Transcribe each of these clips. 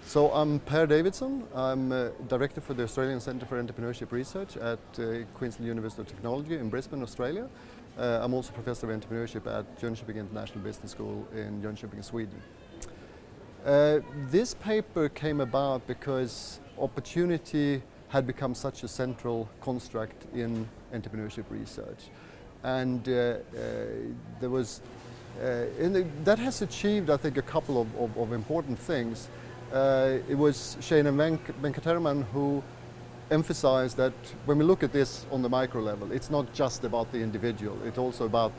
So I'm Per Davidson. I'm Director for the Australian Centre for Entrepreneurship Research at Queensland University of Technology in Brisbane, Australia. I'm also Professor of Entrepreneurship at Jönköping International Business School in Jönköping, Sweden. This paper came about because opportunity had become such a central construct in entrepreneurship research. And there was, that has achieved, I think, a couple of important things. It was Shane and Venkataraman who emphasized that when we look at this on the micro level, it's not just about the individual, it's also about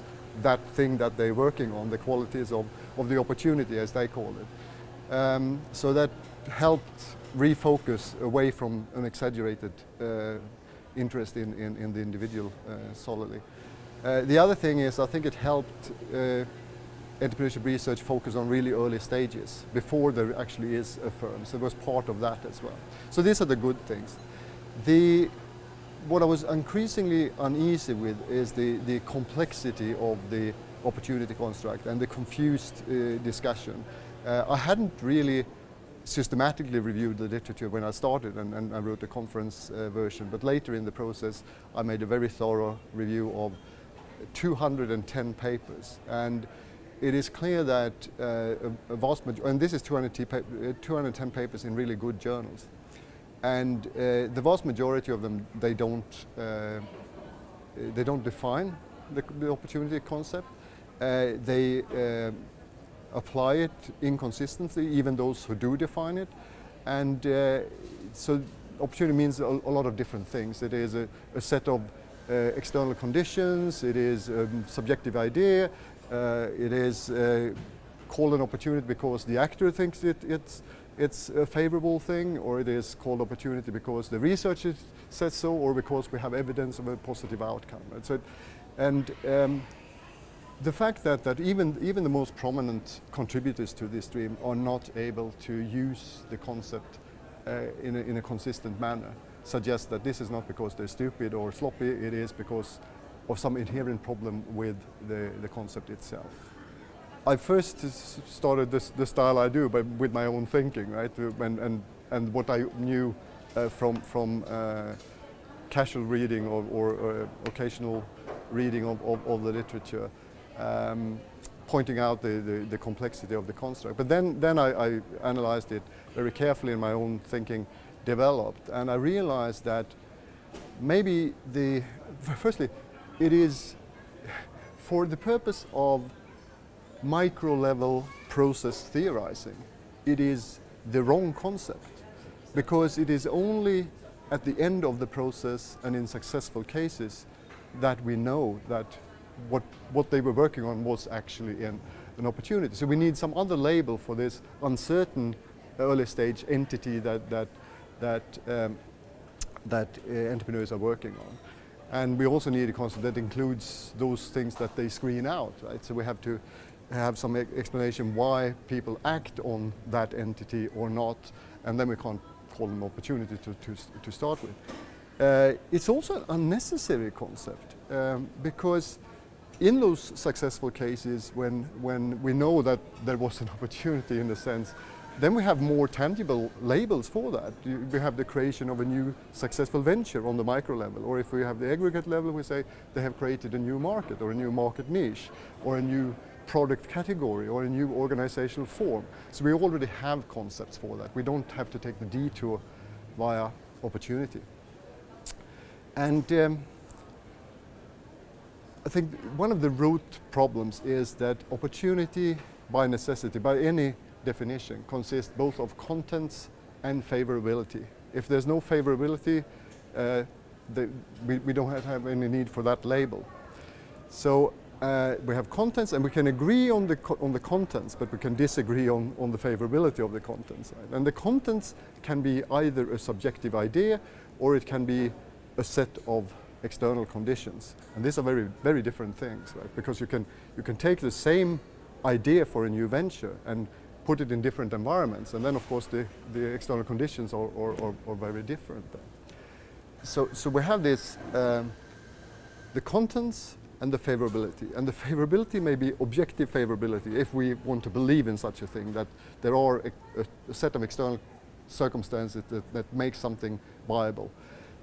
that thing that they're working on, the qualities of the opportunity, as they call it. So that helped refocus away from an exaggerated interest in the individual solely. The other thing is, I think it helped entrepreneurship research focus on really early stages before there actually is a firm. So it was part of that as well. So these are the good things. What I was increasingly uneasy with is the complexity of the opportunity construct and the confused discussion. I hadn't really systematically reviewed the literature when I started and I wrote a conference version, but later in the process I made a very thorough review of 210 papers. And it is clear that a vast majority, and this is 210 papers in really good journals, and the vast majority of them, they don't define the opportunity concept. They apply it inconsistently, even those who do define it. And so opportunity means a lot of different things. It is a set of external conditions, it is a subjective idea, it is called an opportunity because the actor thinks it's a favorable thing, or it is called opportunity because the researcher says so, or because we have evidence of a positive outcome. And the fact that even the most prominent contributors to this stream are not able to use the concept in a consistent manner suggests that this is not because they're stupid or sloppy, it is because of some inherent problem with the concept itself. I first started the style I do with my own thinking, right? And what I knew from casual reading or occasional reading of the literature, pointing out the complexity of the construct. But then I analyzed it very carefully, and my own thinking developed, and I realized that maybe firstly, it is for the purpose of micro-level process theorizing, it is the wrong concept, because it is only at the end of the process and in successful cases that we know that what they were working on was actually an opportunity. So we need some other label for this uncertain early stage entity that entrepreneurs are working on. And we also need a concept that includes those things that they screen out, right? So we have to have some explanation why people act on that entity or not, and then we can't call them opportunity to start with. It's also an unnecessary concept because in those successful cases when we know that there was an opportunity in a sense, then we have more tangible labels for that. We have the creation of a new successful venture on the micro level, or if we have the aggregate level, we say they have created a new market or a new market niche or a new product category or a new organizational form. So we already have concepts for that. We don't have to take the detour via opportunity. And I think one of the root problems is that opportunity by necessity, by any definition, consists both of contents and favorability. If there's no favorability, we don't have any need for that label. So we have contents, and we can agree on the contents, but we can disagree on the favorability of the contents. Right? And the contents can be either a subjective idea, or it can be a set of external conditions. And these are very, very different things, right? Because you can take the same idea for a new venture and put it in different environments, and then of course the external conditions are very different then. So we have this, the contents and the favorability. And the favorability may be objective favorability, if we want to believe in such a thing, that there are a set of external circumstances that make something viable.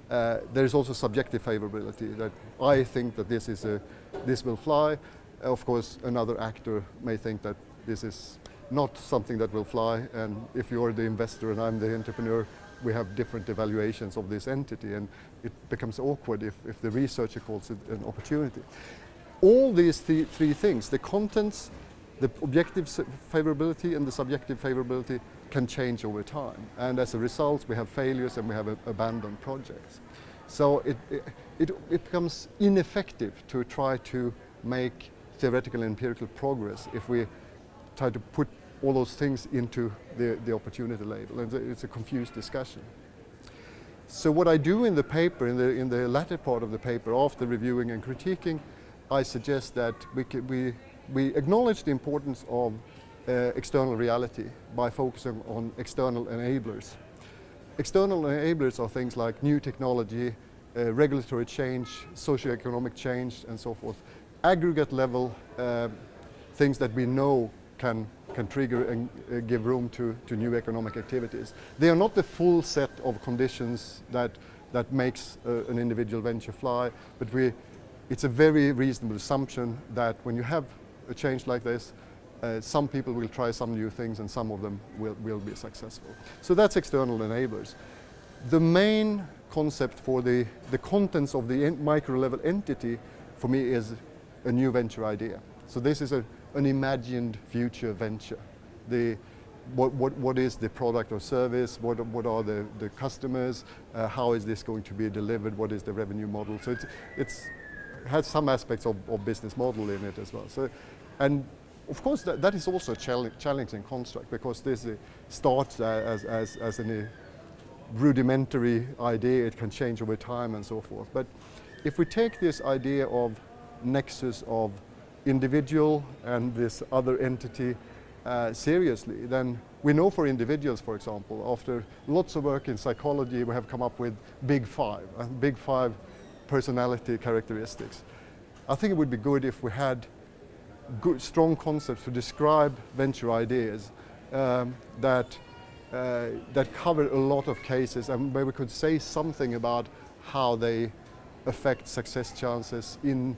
There is also subjective favorability, that I think that this will fly. Of course, another actor may think that this is not something that will fly, and if you're the investor and I'm the entrepreneur, we have different evaluations of this entity, and it becomes awkward if the researcher calls it an opportunity. All these three things, the contents, the objective favorability and the subjective favorability, can change over time, and as a result we have failures and we have abandoned projects. So it becomes ineffective to try to make theoretical and empirical progress if we try to put all those things into the opportunity label, and it's a confused discussion. So what I do in the paper, in the latter part of the paper, after reviewing and critiquing, I suggest that we acknowledge the importance of external reality by focusing on external enablers. External enablers are things like new technology, regulatory change, socioeconomic change, and so forth. Aggregate level things that we know can trigger and give room to new economic activities. They are not the full set of conditions that makes an individual venture fly, but it's a very reasonable assumption that when you have a change like this, some people will try some new things and some of them will be successful. So that's external enablers. The main concept for the contents of the micro-level entity for me is a new venture idea. So this is an imagined future venture. What is the product or service? What are the customers? How is this going to be delivered? What is the revenue model? So it has some aspects of business model in it as well. So, and of course that is also a challenging construct, because this starts as a rudimentary idea. It can change over time and so forth. But if we take this idea of nexus of individual and this other entity seriously, then we know for individuals, for example, after lots of work in psychology, we have come up with big five personality characteristics. I think it would be good if we had good, strong concepts to describe venture ideas that cover a lot of cases, and where we could say something about how they affect success chances in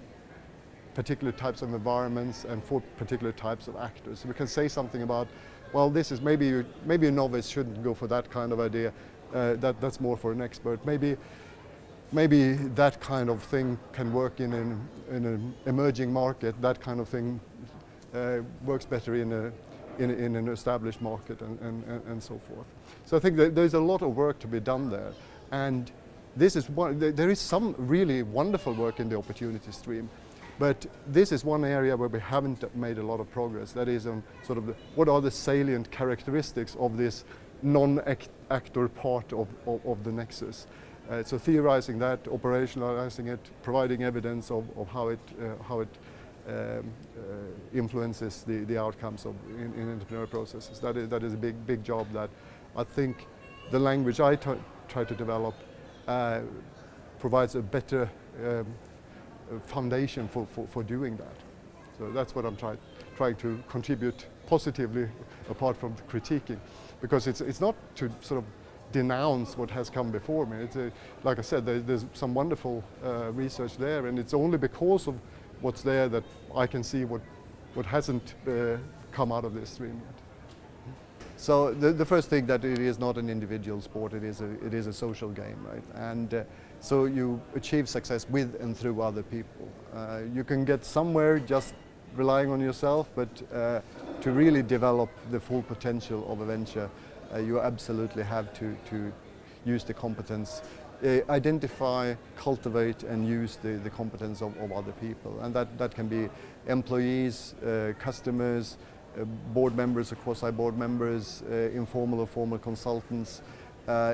particular types of environments and for particular types of actors. So we can say something about, well, this is maybe a novice shouldn't go for that kind of idea. That's more for an expert. Maybe that kind of thing can work in an emerging market. That kind of thing works better in an established market, and so forth. So I think that there's a lot of work to be done there, and this is there is some really wonderful work in the opportunity stream. But this is one area where we haven't made a lot of progress. That is on sort of what are the salient characteristics of this non-actor part of the nexus. So theorizing that, operationalizing it, providing evidence of how it influences the outcomes in entrepreneurial processes. That is a big job that I think the language I try to develop provides a better foundation for doing that. So that's what I'm trying to contribute positively, apart from the critiquing, because it's not to sort of denounce what has come before me. It's like I said, there's some wonderful research there, and it's only because of what's there that I can see what hasn't come out of this stream yet. So the first thing, that it is not an individual sport, it is a social game, right? And so you achieve success with and through other people. You can get somewhere just relying on yourself, but to really develop the full potential of a venture, you absolutely have to use the competence, identify, cultivate, and use the competence of other people. And that can be employees, customers, board members, quasi-board members, informal or formal consultants,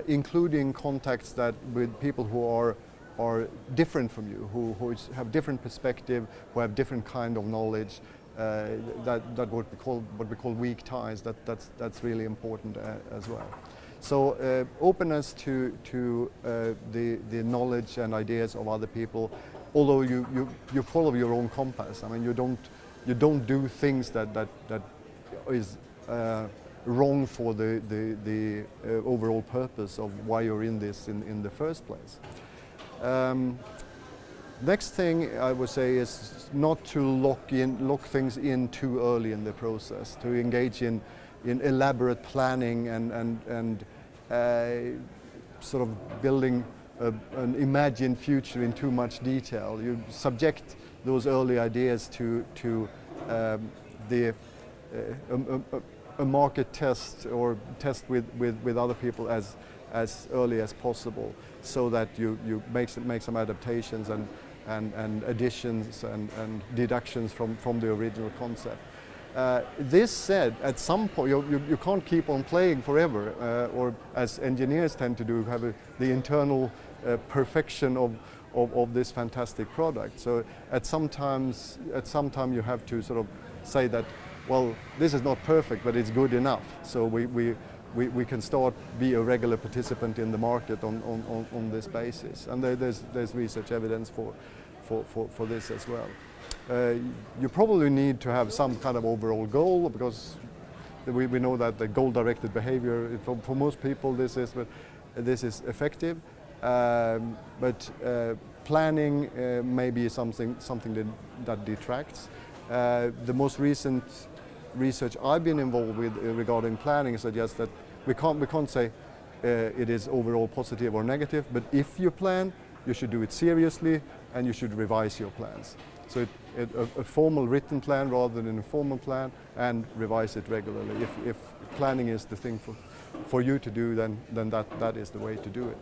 including contacts with people who are different from you, who have different perspective, who have different kind of knowledge. That what we call weak ties. That's really important as well. So openness to the knowledge and ideas of other people, although you follow your own compass. I mean, you don't do things that is wrong for the overall purpose of why you're in this in the first place. Next thing I would say is not to lock things in too early in the process, to engage in elaborate planning and sort of building an imagined future in too much detail. You subject those early ideas to a market test or test with other people as early as possible, so that you make some adaptations and additions and deductions from the original concept. This said, at some point you can't keep on playing forever, or as engineers tend to do, have the internal perfection of this fantastic product. So at some time you have to sort of say that, well, this is not perfect, but it's good enough. So we can start be a regular participant in the market on this basis. And there's research evidence for this as well. You probably need to have some kind of overall goal, because we know that the goal-directed behavior, for most people this is effective. But planning may be something that detracts. The most recent research I've been involved with regarding planning suggests that we can't say it is overall positive or negative, but if you plan, you should do it seriously and you should revise your plans. So a formal written plan rather than an informal plan, and revise it regularly. If planning is the thing for you to do, then that is the way to do it.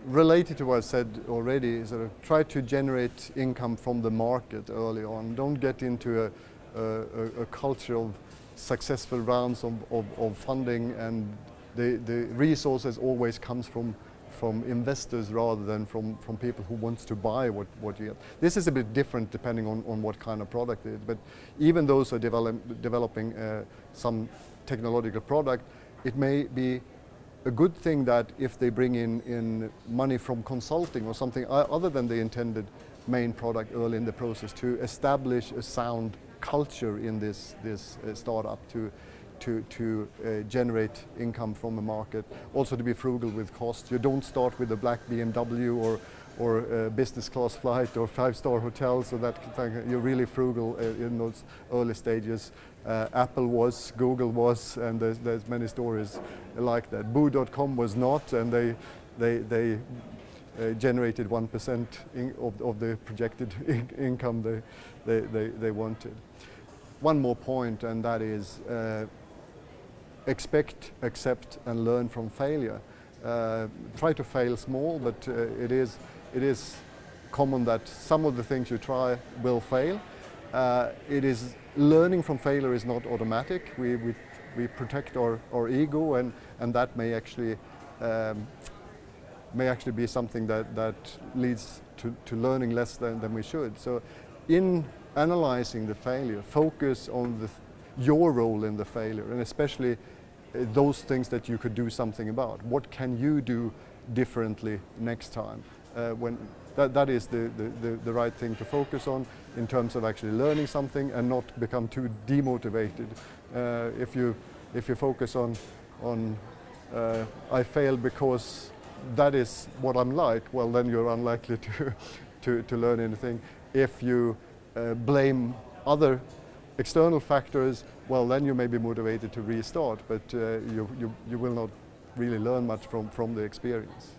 Related to what I said already, sort of try to generate income from the market early on. Don't get into a culture of successful rounds of funding, and the resources always comes from investors rather than from people who wants to buy what you get. This is a bit different depending on what kind of product it is, but even those who are developing some technological product, it may be a good thing that if they bring in money from consulting or something other than the intended main product early in the process, to establish a sound culture in this startup to generate income from the market. Also to be frugal with cost. You don't start with a black BMW or a business class flight or 5-star hotel, so that you're really frugal in those early stages. Apple was, Google was, and there's many stories like that. Boo.com was not, and they generated 1% of the projected income they wanted. One more point, and that is expect, accept, and learn from failure. Try to fail small, but it is common that some of the things you try will fail. Learning from failure is not automatic. We protect our ego, and that may actually be something that leads to learning less than we should. So in analyzing the failure, focus on your role in the failure, and especially those things that you could do something about. What can you do differently next time? That is the right thing to focus on in terms of actually learning something, and not become too demotivated. If you focus on I failed because that is what I'm like, well, then you're unlikely to learn anything. If you blame other external factors, well, then you may be motivated to restart, but you will not really learn much from the experience.